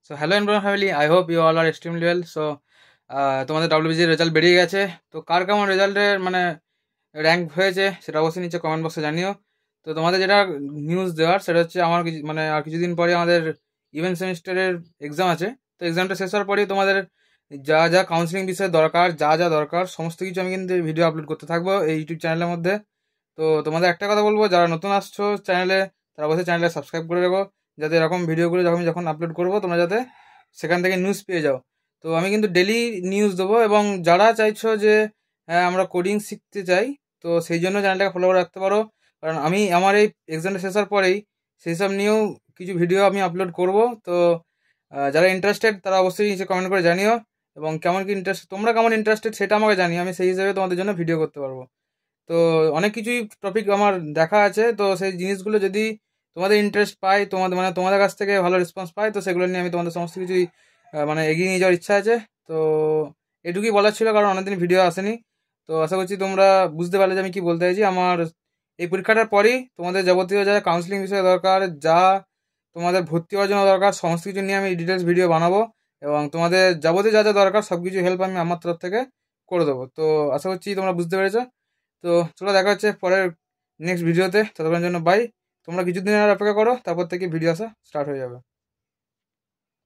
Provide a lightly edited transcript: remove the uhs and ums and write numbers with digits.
So hello এনব্রন family, I hope you all are extremely well. So তোমাদের ডাব্লিউবিজির result বেরিয়ে গেছে। তো কার কেমন রেজাল্টের র্যাঙ্ক হয়েছে সেটা অবশ্যই নিচে কমেন্ট বক্সে জানিও। তো তোমাদের যেটা নিউজ দেওয়ার সেটা হচ্ছে আমার আর কিছুদিন পরে আমাদের ইভেন্ট সেমিস্টারের এক্সাম আছে। তো এক্সামটা শেষ হওয়ার পরেই তোমাদের যা যা কাউন্সিলিং বিষয়ে দরকার, যা যা দরকার সমস্ত কিছু আমি কিন্তু ভিডিও আপলোড করতে থাকবো এই ইউটিউব চ্যানেলের মধ্যে। তো তোমাদের একটা কথা বলবো, যারা নতুন আসছো চ্যানেলে তারা অবশ্যই চ্যানেলে সাবস্ক্রাইব করে রাখো, যাতে এরকম ভিডিওগুলো যখন আপলোড করবো তোমরা যাতে সেখান থেকে নিউজ পেয়ে যাও। তো আমি কিন্তু ডেলি নিউজ দেবো, এবং যারা চাইছো যে হ্যাঁ আমরা কোডিং শিখতে চাই, তো সেই জন্য চ্যানেলটাকে ফলো করে রাখতে পারো। কারণ আমি আমার এই এক্সামটা শেষ হওয়ার পরেই সেই সব নিয়েও কিছু ভিডিও আমি আপলোড করব। তো যারা ইন্টারেস্টেড তারা অবশ্যই নিচে কমেন্ট করে জানিও, এবং কেমন কি ইন্টারেস্ট, তোমরা কেমন ইন্টারেস্টেড সেটা আমাকে জানিও, আমি সেই হিসেবে তোমাদের জন্য ভিডিও করতে পারবো। তো অনেক কিছুই টপিক আমার দেখা আছে, তো সেই জিনিসগুলো যদি তোমাদের ইন্টারেস্ট পাই, তোমাদের কাছ থেকে ভালো রেসপন্স পাই, তো সেগুলো নিয়ে আমি তোমাদের সমস্ত কিছুই এগিয়ে নিয়ে যাওয়ার ইচ্ছা আছে। তো এটুকুই বলার ছিল, কারণ অনেকদিন ভিডিও আসেনি। তো আশা করছি তোমরা বুঝতে পারলে যে আমি কি বলতে চাইছি। আমার এই পরীক্ষাটার পরেই তোমাদের যাবতীয় যা কাউন্সিলিং বিষয়ে দরকার, যা তোমাদের ভর্তি হওয়ার জন্য দরকার, সমস্ত কিছু নিয়ে আমি ডিটেলস ভিডিও বানাবো, এবং তোমাদের যাবতীয় যা যা দরকার সব কিছু হেল্প আমি আমার তরফ থেকে করে দেবো। তো আশা করছি তোমরা বুঝতে পেরেছো। তো চলো, দেখা হচ্ছে পরের নেক্সট ভিডিওতে। ততক্ষণের জন্য বাই। তোমরা কিছুদিন আর অপেক্ষা করো, তারপর থেকে ভিডিও আসা স্টার্ট হয়ে যাবে।